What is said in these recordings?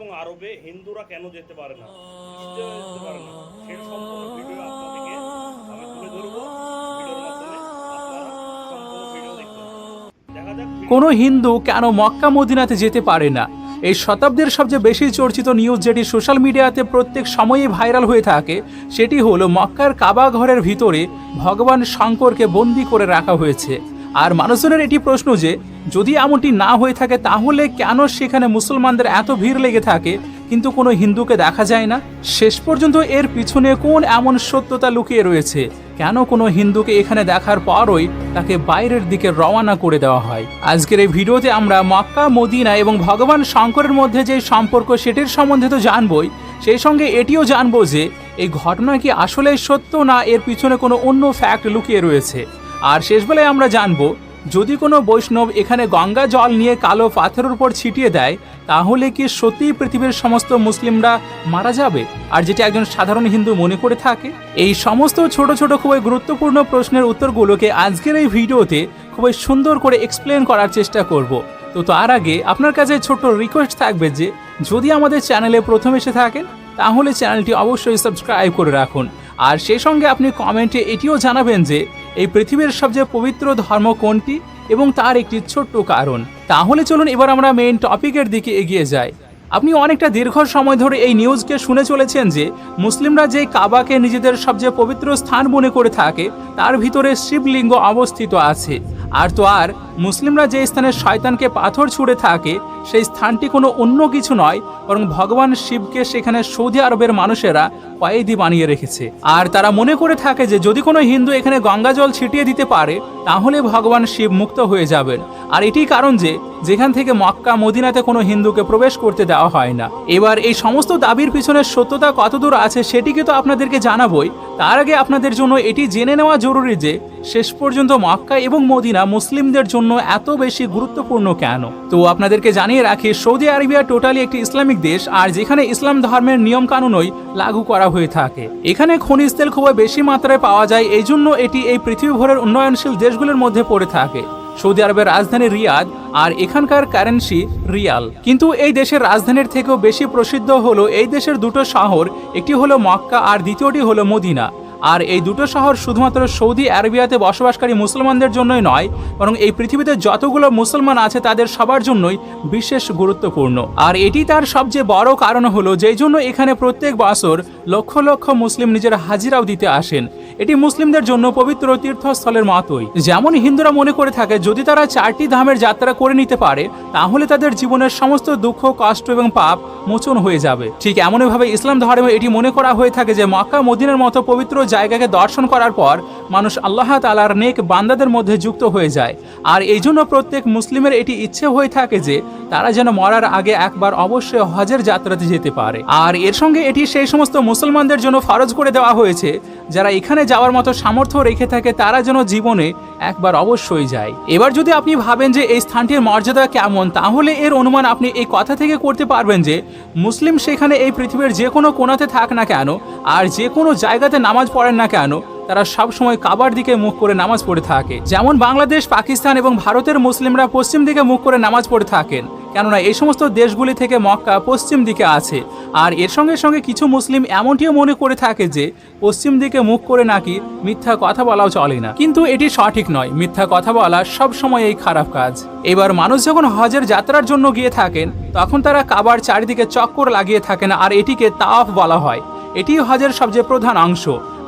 এবং আরবে হিন্দুরা কেন যেতে পারে না, যেতে পারে না, সেই সম্পূর্ণ ভিডিও আপনাদেরকে আমি তুলে ধরবো ভিডিওর মাধ্যমে। আপনারা সম্পূর্ণ ভিডিও দেখবেন। দেখা যাক কোনো হিন্দু কেন মক্কা মদিনাতে যেতে পারে না। এই শতাব্দীর সবচেয়ে বেশি চর্চিত নিউজ যেটি সোশ্যাল মিডিয়াতে প্রত্যেক সময়ই ভাইরাল হয়ে থাকে সেটি হলো মক্কার কাবা ঘরের ভিতরে ভগবান শঙ্করকে বন্দি করে রাখা হয়েছে। আর মানুষজনের এটি প্রশ্ন যে যদি এমনটি না হয়ে থাকে তাহলে কেন সেখানে মুসলমানদের এত ভিড় লেগে থাকে কিন্তু কোনো হিন্দুকে দেখা যায় না? শেষ পর্যন্ত এর পিছনে কোন এমন সত্যতা লুকিয়ে রয়েছে? কেন কোনো হিন্দুকে এখানে দেখার পরই তাকে বাইরের দিকে রওনা করে দেওয়া হয়? আজকের এই ভিডিওতে আমরা মক্কা মদিনা এবং ভগবান শঙ্করের মধ্যে যে সম্পর্ক সেটির সম্বন্ধে তো জানবই, সেই সঙ্গে এটিও জানবো যে এই ঘটনা কি আসলেই সত্য না এর পিছনে কোনো অন্য ফ্যাক্ট লুকিয়ে রয়েছে। আর শেষবেলায় আমরা জানবো যদি কোনো বৈষ্ণব এখানে গঙ্গা জল নিয়ে কালো পাথরের উপর ছিটিয়ে দেয় তাহলে কি সত্যিই পৃথিবীর সমস্ত মুসলিমরা মারা যাবে, আর যেটা একজন সাধারণ হিন্দু মনে করে থাকে? এই সমস্ত ছোট ছোট খুবই গুরুত্বপূর্ণ প্রশ্নের উত্তরগুলোকে আজকের এই ভিডিওতে খুবই সুন্দর করে এক্সপ্লেন করার চেষ্টা করব। তো তার আগে আপনার কাছে ছোট্ট রিকোয়েস্ট থাকবে যে যদি আমাদের চ্যানেলে প্রথম এসে থাকেন তাহলে চ্যানেলটি অবশ্যই সাবস্ক্রাইব করে রাখুন। আর সেই সঙ্গে আপনি কমেন্টে এটিও জানাবেন যে এই পৃথিবীর সবচেয়ে পবিত্র ধর্ম কোনটি এবং তার একটি ছোট্ট কারণ। তাহলে চলুন এবার আমরা মেইন টপিকের দিকে এগিয়ে যাই। আপনি অনেকটা দীর্ঘ সময় ধরে এই নিউজকে শুনে চলেছেন যে মুসলিমরা যে কাবাকে নিজেদের সবচেয়ে পবিত্র স্থান মনে করে থাকে তার ভিতরে শিবলিঙ্গ অবস্থিত আছে। আর তো আর মুসলিমরা যে স্থানে শয়তানকে পাথর ছুঁড়ে থাকে সেই স্থানটি কোনো অন্য কিছু নয় বরং ভগবান শিবকে সেখানে সৌদি আরবের মানুষেরা কয়েদি বানিয়ে রেখেছে। আর তারা মনে করে থাকে যে যদি কোনো হিন্দু এখানে গঙ্গা জল ছিটিয়ে দিতে পারে তাহলে ভগবান শিব মুক্ত হয়ে যাবেন। আর এটি কারণ যে যেখান থেকে মক্কা মদিনাতে কোনো হিন্দুকে প্রবেশ করতে দেওয়া হয় না। এবার এই সমস্ত দাবির পিছনে সত্যতা কতদূর আছে সেটিকে তো আপনাদেরকে জানাবই, তার আগে আপনাদের জন্য এটি জেনে নেওয়া জরুরি যে শেষ পর্যন্ত মক্কা এবং মদিনা মুসলিমদের জন্য এত বেশি গুরুত্বপূর্ণ কেন। তো আপনাদেরকে জানিয়ে রাখি সৌদি আরবিয়া টোটালি একটি ইসলামিক দেশ, আর যেখানে ইসলাম ধর্মের নিয়ম কানুনই লাগু করা হয়ে থাকে। এখানে খনিজ তেল খুবই বেশি মাত্রায় পাওয়া যায়, এই জন্য এটি এই পৃথিবীভরের উন্নয়নশীল দেশগুলোর মধ্যে পড়ে থাকে। সৌদি আরবের রাজধানী রিয়াদ আর এখানকার কারেন্সি রিয়াল। কিন্তু এই দেশের রাজধানীর থেকেও বেশি প্রসিদ্ধ হলো এই দেশের দুটো শহর, একটি হলো মক্কা আর দ্বিতীয়টি হলো মদিনা। আর এই দুটো শহর শুধুমাত্র সৌদি আরবিয়াতে বসবাসকারী মুসলমানদের জন্যই নয় বরং এই পৃথিবীতে যতগুলো মুসলমান আছে তাদের সবার জন্যই বিশেষ গুরুত্বপূর্ণ। আর এটি তার সবচেয়ে বড় কারণ হলো যেই জন্য এখানে প্রত্যেক বছর লক্ষ লক্ষ মুসলিম নিজের হাজিরাও দিতে আসেন। এটি মুসলিমদের জন্য পবিত্র তীর্থস্থলের মতোই। যেমন হিন্দুরা মনে করে থাকে যদি তারা 4টি ধামের যাত্রা করে নিতে পারে তাহলে তাদের জীবনের সমস্ত দুঃখ কষ্ট এবং পাপ মোচন হয়ে যাবে, ঠিক এমনইভাবে ইসলাম ধর্মে এটি মনে করা হয়ে থাকে যে মক্কা মদিনার মতো পবিত্র জায়গাকে দর্শন করার পর মানুষ আল্লাহ তাআলার নেক বান্দাদের মধ্যে যুক্ত হয়ে যায়। আর এই জন্য প্রত্যেক মুসলিমের এটি ইচ্ছে হয়ে থাকে যে তারা যেন মরার আগে একবার অবশ্যই হজের যাত্রাতে যেতে পারে। আর এর সঙ্গে এটি সেই সমস্ত মুসলমানদের জন্য ফরজ করে দেওয়া হয়েছে যারা এখানে যাওয়ার মতো সামর্থ্য রেখে থাকে তারা যেন জীবনে একবার অবশ্যই যায়। এবার যদি আপনি ভাবেন যে এই স্থানটির মর্যাদা কেমন তাহলে এর অনুমান আপনি এই কথা থেকে করতে পারবেন যে মুসলিম সেখানে এই পৃথিবীর যে কোনো কোণাতে থাক না কেন আর যে কোনো জায়গাতে নামাজ পড়েন না কেন তারা সব সময় কাবার দিকে মুখ করে নামাজ পড়ে থাকে। যেমন বাংলাদেশ পাকিস্তান এবং ভারতের মুসলিমরা পশ্চিম দিকে মুখ করে নামাজ পড়ে থাকেন, কেননা এই সমস্ত দেশগুলি থেকে মক্কা পশ্চিম দিকে আছে। আর এর সঙ্গে সঙ্গে কিছু মুসলিম এমনটিও মনে করে থাকে যে পশ্চিম দিকে মুখ করে নাকি মিথ্যা কথা বলাও চলে না, কিন্তু এটি সঠিক নয়। মিথ্যা কথা বলা সব সময় এই খারাপ কাজ। এবার মানুষ যখন হজের যাত্রার জন্য গিয়ে থাকেন তখন তারা কাবার চারিদিকে চক্কর লাগিয়ে থাকেন আর এটিকে তাওয়াফ বলা হয়। এটি হজের সবচেয়ে প্রধান অংশ।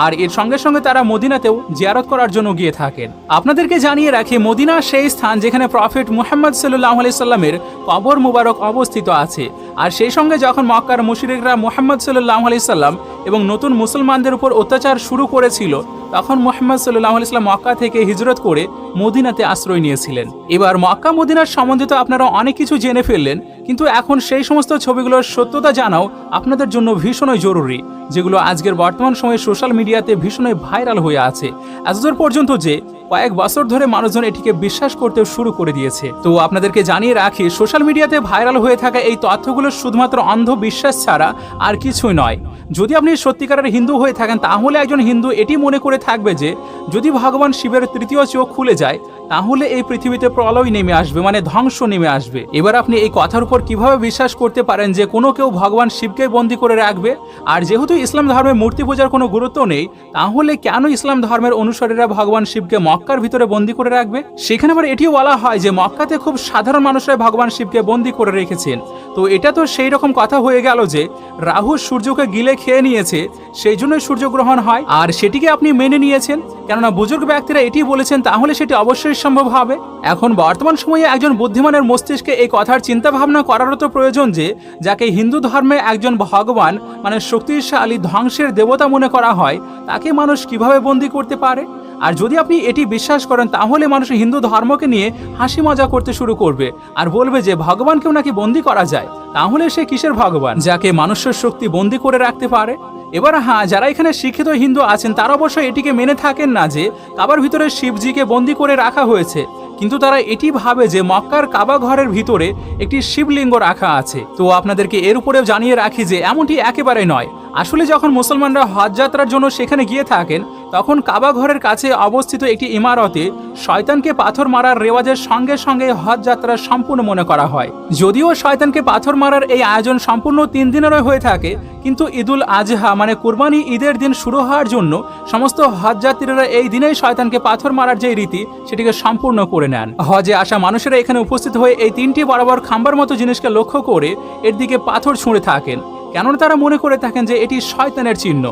আর এর সঙ্গে সঙ্গে তারা মদিনাতেও জিয়ারত করার জন্য গিয়ে থাকেন। আপনাদেরকে জানিয়ে রাখি মদিনা সেই স্থান যেখানে প্রফেট মুহাম্মদ সাল্লাল্লাহু আলাইহি সাল্লামের কবর মুবারক অবস্থিত আছে। আর সেই সঙ্গে যখন মক্কার মুশরিকরা মুহাম্মদ সাল্লাল্লাহু আলাইহি সাল্লাম এবং নতুন মুসলমানদের উপর অত্যাচার শুরু করেছিল তখন মুহাম্মদ সাল্লাল্লাহু আলাইহি সাল্লাম মক্কা থেকে হিজরত করে মদিনাতে আশ্রয় নিয়েছিলেন। এবার মক্কা মদিনার সম্বন্ধে তো আপনারা অনেক কিছু জেনে ফেললেন, কিন্তু এখন সেই সমস্ত ছবিগুলোর সত্যতা জানাও আপনাদের জন্য ভীষণই জরুরি, যেগুলো আজকের বর্তমান সময়ে সোশ্যাল মিডিয়াতে ভীষণই ভাইরাল হয়ে আছে এতদূর পর্যন্ত যে কয়েক বছর ধরে মানুষজন এটিকে বিশ্বাস করতে শুরু করে দিয়েছে। তো আপনাদেরকে জানিয়ে রাখি সোশ্যাল মিডিয়াতে ভাইরাল হয়ে থাকা এই তথ্যগুলো শুধুমাত্র অন্ধবিশ্বাস ছাড়া আর কিছুই নয়। যদি আপনি সত্যিকারের হিন্দু হয়ে থাকেন তাহলে একজন হিন্দু এটি মনে করে থাকবে যে যদি ভগবান শিবের তৃতীয় চোখ খুলে যায় তাহলে এই পৃথিবীতে প্রলয় নেমে আসবে, মানে ধ্বংস নেমে আসবে। এবার আপনি এই কথার উপর কিভাবে বিশ্বাস করতে পারেন যে কোনো কেউ ভগবান শিবকে বন্দী করে রাখবে? আর যেহেতু ইসলাম ধর্মে মূর্তি পূজার কোনো গুরুত্ব নেই, তাহলে কেন ইসলাম ধর্মের অনুসারীরা ভগবান শিবকে মক্কার ভিতরে বন্দী করে রাখবে? সেখানে আবার এটিও বলা হয় যে মক্কাতে খুব সাধারণ মানুষরাই ভগবান শিবকে বন্দী করে রেখেছেন। তো এটা তো সেই রকম কথা হয়ে গেল যে রাহু সূর্যকে গিলে খেয়ে নিয়েছে, সেই জন্যই সূর্যগ্রহণ হয়, আর সেটিকে আপনি মেনে নিয়েছেন। কেননা বুজুর্গ ব্যক্তিরা এটি বলেছেন, তাহলে সেটি অবশ্যই সম্ভব হবে। এখন বর্তমান সময়ে একজন বুদ্ধিমানের মস্তিষ্কে এই কথার চিন্তা ভাবনা করারও তো প্রয়োজন যে যাকে হিন্দু ধর্মে একজন ভগবান মানে শক্তিশালী ধ্বংসের দেবতা মনে করা হয়, তাকে মানুষ কিভাবে বন্দী করতে পারে? আর যদি আপনি এটি বিশ্বাস করেন, তাহলে মানুষ হিন্দু ধর্মকে নিয়ে হাসি মজা করতে শুরু করবে আর বলবে যে ভগবানকেও নাকি বন্দী করা যায়। তাহলে সে কিসের ভগবান যাকে মানুষের শক্তি বন্দী করে রাখতে পারে? এবার হ্যাঁ, যারা এখানে শিক্ষিত হিন্দু আছেন তারা অবশ্যই এটিকে মেনে থাকেন না যে কাবার ভিতরে শিবজিকে বন্দী করে রাখা হয়েছে, কিন্তু তারা এটি ভাবে যে মক্কার কাবা ঘরের ভিতরে একটি শিবলিঙ্গ রাখা আছে। তো আপনাদেরকে এর উপরেও জানিয়ে রাখি যে এমনটি একেবারে নয়। আসলে যখন মুসলমানরা হজ যাত্রার জন্য সেখানে গিয়ে থাকেন, তখন কাবা ঘরের কাছে অবস্থিত একটি ইমারতে শয়তানকে পাথর মারার রেওয়াজের সঙ্গে সঙ্গে হজ যাত্রা সম্পূর্ণ মনে করা হয়। যদিও শয়তানকে পাথর মারার এই আয়োজন সম্পূর্ণ 3 দিনেরই হয়ে থাকে, কিন্তু ঈদুল আজহা মানে কুরবানি ঈদের দিন শুরু হওয়ার জন্য সমস্ত হজযাত্রীরা এই দিনেই শয়তানকে পাথর মারার যে রীতি সেটিকে সম্পূর্ণ করে নেন। হজে আসা মানুষেরা এখানে উপস্থিত হয়ে এই 3টি বরাবর খাম্বার মতো জিনিসকে লক্ষ্য করে এর দিকে পাথর ছুঁড়ে থাকেন, কেননা তারা মনে করে থাকেন যে এটি শয়তানের চিহ্ন।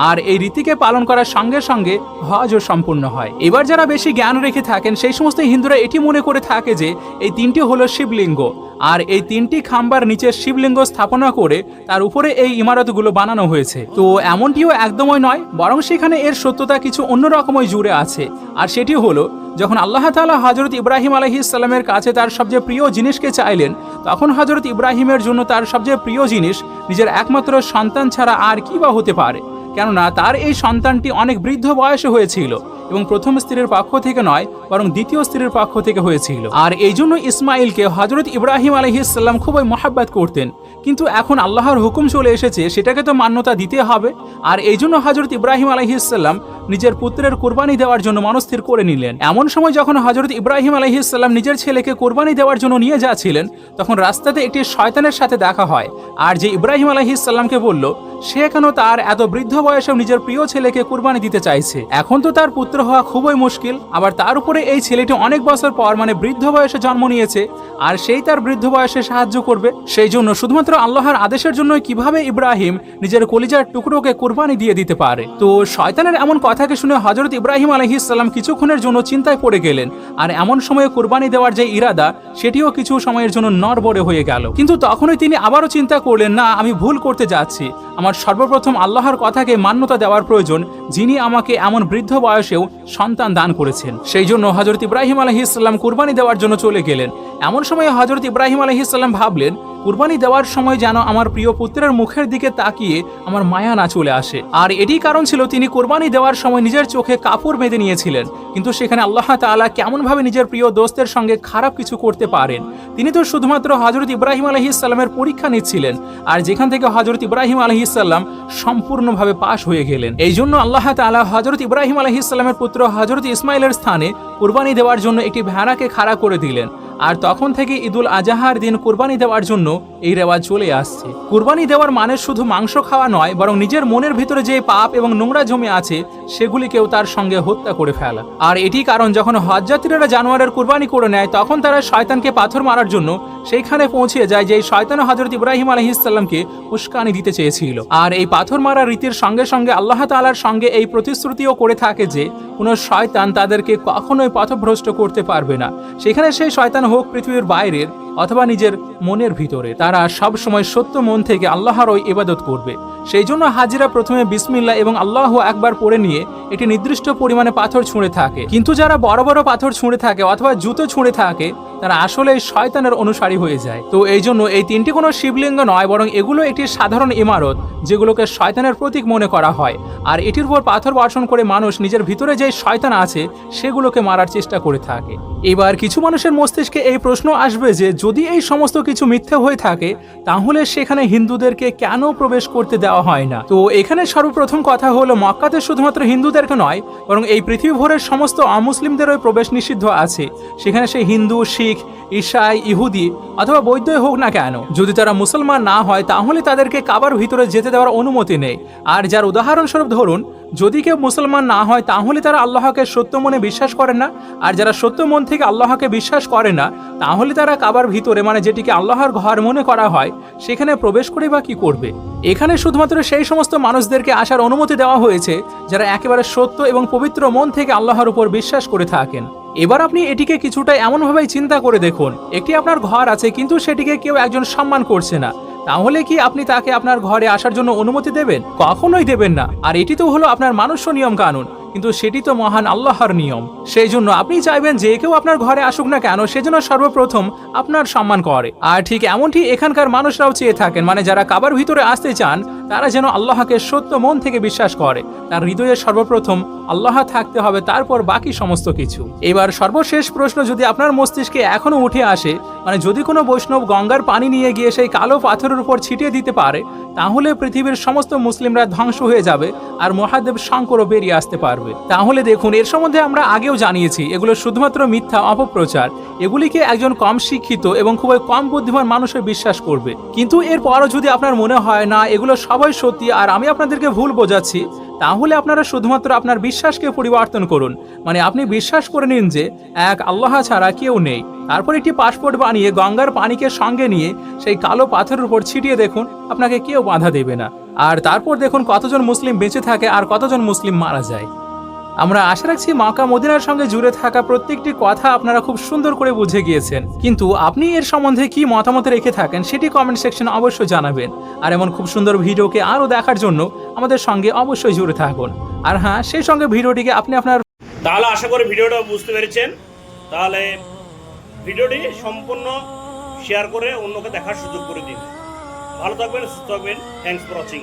আর এই রীতিকে পালন করার সঙ্গে সঙ্গে হজও সম্পূর্ণ হয়। এবার যারা বেশি জ্ঞান রেখে থাকেন সেই সমস্ত হিন্দুরা এটি মনে করে থাকে যে এই 3টি হলো শিবলিঙ্গ, আর এই 3টি খাম্বার নিচে শিবলিঙ্গ স্থাপনা করে তার উপরে এই ইমারতগুলো বানানো হয়েছে। তো এমনটিও একদমই নয়, বরং সেখানে এর সত্যতা কিছু অন্যরকমই জুড়ে আছে। আর সেটি হলো, যখন আল্লাহ তাআলা হযরত ইব্রাহিম আলাইহিস সালামের কাছে তার সবচেয়ে প্রিয় জিনিসকে চাইলেন, তখন হযরত ইব্রাহিমের জন্য তার সবচেয়ে প্রিয় জিনিস নিজের একমাত্র সন্তান ছাড়া আর কি বা হতে পারে। কেননা তার এই সন্তানটি অনেক বৃদ্ধ বয়সে হয়েছিল এবং প্রথম স্ত্রীর পক্ষ থেকে নয়, বরং দ্বিতীয় স্ত্রীর পক্ষ থেকে হয়েছিল। আর এই জন্য ইসমাইলকে হযরত ইব্রাহিম আলাইহিস সালাম খুবই মহব্বত করতেন। কিন্তু এখন আল্লাহর হুকুম চলে এসেছে, সেটাকে তো মান্যতা দিতে হবে। আর এই জন্য হযরত ইব্রাহিম আলাইহিস সালাম নিজের পুত্রের কোরবানি দেওয়ার জন্য মনস্থির করে নিলেন। এমন সময় যখন হযরত ইব্রাহিম আলাইহিস সালাম নিজের ছেলেকে কোরবানি দেওয়ার জন্য নিয়ে যাচ্ছিলেন, তখন রাস্তাতে একটি শয়তানের সাথে দেখা হয়, আর যে ইব্রাহিম আলাইহিস সালামকে বলল সে কেন তার এত বৃদ্ধ বয়সেও নিজের প্রিয় ছেলেকে কোরবানি দিতে চাইছে। এখন তো তার পুত্র হওয়া খুবই মুশকিল, আবার তার উপরে এই ছেলেটি অনেক বছর পর মানে বৃদ্ধ বয়সে জন্ম নিয়েছে, আর সেই তার বৃদ্ধ বয়সে সাহায্য করবে। সেই জন্য শুধুমাত্র আল্লাহর আদেশের জন্য কিভাবে ইব্রাহিম নিজের কলিজার টুকরোকে কোরবানি দিয়ে দিতে পারে। তো শয়তানের এমন কথাকে শুনে হযরত ইব্রাহিম আলাইহিস সালাম কিছুক্ষণের জন্য চিন্তায় পড়ে গেলেন, আর এমন সময়ে কোরবানি দেওয়ার যে ইরাদা সেটিও কিছু সময়ের জন্য নড়বড়ে হয়ে গেল। কিন্তু তখনই তিনি আবারও চিন্তা করলেন, না, আমি ভুল করতে যাচ্ছি। আমার সর্বপ্রথম আল্লাহর কথাকে মান্যতা দেওয়ার প্রয়োজন, যিনি আমাকে এমন বৃদ্ধ বয়সেও সন্তান দান করেছেন। সেই জন্য হযরত ইব্রাহিম আলাইহিস সালাম কুরবানি দেওয়ার জন্য চলে গেলেন। এমন সময় হযরত ইব্রাহিম আলাইহিস সালাম ভাবলেন, কুরবানি দেওয়ার সময় যেন আমার প্রিয় পুত্রের মুখের দিকে তাকিয়ে আমার মায়া না চলে আসে। আর এটি কারণ ছিল তিনি কুরবানি দেওয়ার সময় নিজের চোখে কাপড় বেঁধে নিয়েছিলেন, কিন্তু সেখানে আল্লাহ তাআলা কেমনভাবে নিজের প্রিয় দোস্তের সঙ্গে খারাপ কিছু করতে পারেন। তিনি তো শুধুমাত্র হযরত ইব্রাহিম আলাইহিস সালামের পরীক্ষা নিচ্ছিলেন, আর যেখান থেকে হযরত ইব্রাহিম আলাইহিস সালাম সম্পূর্ণভাবে পাশ হয়ে গেলেন। এই জন্য আল্লাহ তাআলা হযরত ইব্রাহিম আলাইহিস সালামের পুত্র হযরত ইসমাইলের স্থানে কুরবানি দেওয়ার জন্য একটি ভেড়াকে খাড়া করে দিলেন। আর তখন থেকে ঈদুল আজহার দিন কুরবানি দেওয়ার জন্য এই রেওয়াজ চলে আসছে। কুরবানি দেওয়ার মানে শুধু মাংস খাওয়া নয়, বরং নিজের মনের ভিতরে যে পাপ এবং নোংরা জমে আছে সেগুলিকেও তার সঙ্গে হত্যা করে ফেলা। আর এটি কারণ যখন হজযাত্রীরা জানোয়ারের কুরবানি করে নেয়, তখন তারা শয়তানকে পাথর মারার জন্য সেইখানে পৌঁছে যায় যে শয়তান হযরত ইব্রাহিম আলাইহিস সালামকে উস্কানি দিতে চেয়েছিল। আর এই পাথর মারার রীতির সঙ্গে সঙ্গে আল্লাহ তাআলার সঙ্গে এই প্রতিশ্রুতিও করে থাকে যে কোনো শয়তান তাদেরকে কখনোই পথভ্রষ্ট করতে পারবে না। সেখানে সেই শয়তান হোক পৃথিবীর বাইরের অথবা নিজের মনের ভিতরে, তারা সব সময় সত্য মন থেকে আল্লাহর ওই ইবাদত করবে। সেই জন্য হাজিরা প্রথমে বিসমিল্লাহ এবং আল্লাহু আকবার পড়ে নিয়ে একটি নির্দিষ্ট পরিমাণে পাথর ছুঁড়ে থাকে। কিন্তু যারা বড় বড় পাথর ছুঁড়ে থাকে অথবা জুতো ছুঁড়ে থাকে, তারা আসলে শয়তানের অনুসারী হয়ে যায়। তো এই জন্য এই তিনটি কোনো শিবলিঙ্গ নয়, বরং এগুলো একটি সাধারণ ইমারত যেগুলোকে শয়তানের প্রতীক মনে করা হয়। আর এটির উপর পাথর বর্ষণ করে মানুষ নিজের ভিতরে যে শয়তান আছে সেগুলোকে মারার চেষ্টা করে থাকে। এবার কিছু মানুষের মস্তিষ্কে এই প্রশ্ন আসবে যে যদি এই সমস্ত কিছু মিথ্যে হয়ে থাকে তাহলে সেখানে হিন্দুদেরকে কেন প্রবেশ করতে দেওয়া হয় না? তো এখানে সর্বপ্রথম কথা হলো মক্কাতে শুধুমাত্র হিন্দুদেরকে নয়, বরং এই পৃথিবী ভরের সমস্ত অমুসলিমদেরও প্রবেশ নিষিদ্ধ আছে। সেখানে সে হিন্দু, শিখ, ঈসাই, ইহুদি অথবা বৌদ্ধই হোক না কেন, যদি তারা মুসলমান না হয় তাহলে তাদেরকে কাবার ভিতরে যেতে দেওয়ার অনুমতি নেই। আর যার উদাহরণস্বরূপ ধরুন, যদি কেউ মুসলমান না হয় তাহলে তারা আল্লাহকে সত্য মনে বিশ্বাস করে না, আর যারা সত্য মন থেকে আল্লাহকে বিশ্বাস করে না তাহলে তারা কাবার ভিতরে, মানে যেটিকে আল্লাহর ঘর মনে করা হয়, সেখানে প্রবেশ করে বা কি করবে? এখানে শুধুমাত্র সেই সমস্ত মানুষদেরকে আসার অনুমতি দেওয়া হয়েছে যারা একেবারে সত্য এবং পবিত্র মন থেকে আল্লাহর উপর বিশ্বাস করে থাকেন। এবার আপনি এটিকে কিছুটা এমনভাবেই চিন্তা করে দেখুন, একটি আপনার ঘর আছে কিন্তু সেটিকে কেউ একজন সম্মান করছে না, তাহলে কি আপনি তাকে আপনার ঘরে আসার জন্য অনুমতি দেবেন? কখনোই দেবেন না। আর এটি তো হলো আপনার মানুষ্য নিয়ম কানুন, কিন্তু সেটি তো মহান আল্লাহর নিয়ম। সেই জন্য আপনি চাইবেন যে কেউ আপনার ঘরে আসুক না কেন সেজন্য সর্বপ্রথম আপনার সম্মান করে। আর ঠিক এমনটি এখানকার মানুষরাও চেয়ে থাকেন, মানে যারা কাবার ভিতরে আসতে চান তারা যেন আল্লাহকে সত্য মন থেকে বিশ্বাস করে, তার হৃদয়ে সর্বপ্রথম আল্লাহ থাকতে হবে, তারপর বাকি সমস্ত কিছু। এবার সর্বশেষ প্রশ্ন যদি আপনার মস্তিষ্কে এখনো উঠে আসে, মানে যদি কোনো বৈষ্ণব গঙ্গার পানি নিয়ে গিয়ে সেই কালো পাথরের উপর ছিটিয়ে দিতে পারে তাহলে পৃথিবীর সমস্ত মুসলিমরা ধ্বংস হয়ে যাবে আর মহাদেব শঙ্করও বেরিয়ে আসতে পারবে। তাহলে দেখুন, এর সম্বন্ধে আমরা আগেও জানিয়েছি, এগুলো শুধুমাত্র মিথ্যা অপপ্রচার। এগুলিকে একজন কম শিক্ষিত এবং খুবই কম বুদ্ধিমান মানুষের বিশ্বাস করবে। কিন্তু এরপরও যদি আপনার মনে হয় না এগুলো সবাই সত্যি আর আমি আপনাদেরকে ভুল বোঝাচ্ছি, তাহলে আপনারা শুধুমাত্র আপনার বিশ্বাসকে পরিবর্তন করুন। মানে আপনি বিশ্বাস করে নিন যে এক আল্লাহ ছাড়া কেউ নেই, তারপর একটি পাসপোর্ট বানিয়ে গঙ্গার পানিকে সঙ্গে নিয়ে সেই কালো পাথরের উপর ছিটিয়ে দেখুন, আপনাকে কেউ বাধা দেবে না। আর তারপর দেখুন কতজন মুসলিম বেঁচে থাকে আর কতজন মুসলিম মারা যায়। আমরা আশা রাখছি মক্কা মদিনার সঙ্গে জুড়ে থাকা প্রত্যেকটি কথা আপনারা খুব সুন্দর করে বুঝে গিয়েছেন। কিন্তু আপনি এর সম্বন্ধে কি মতামত রেখে থাকেন সেটি কমেন্ট সেকশনে অবশ্যই জানাবেন। আর এমন খুব সুন্দর ভিডিওকে আরও দেখার জন্য আমাদের সঙ্গে অবশ্যই জুড়ে থাকুন। আর হ্যাঁ, সেই সঙ্গে ভিডিওটিকে আপনি আপনার তাহলে আশা করি ভিডিওটা বুঝতে পেরেছেন। তাহলে ভিডিওটি সম্পূর্ণ শেয়ার করে অন্যকে দেখার সুযোগ করে দিন। ভালো থাকবেন, সুস্থ থাকবেন। Thanks for watching.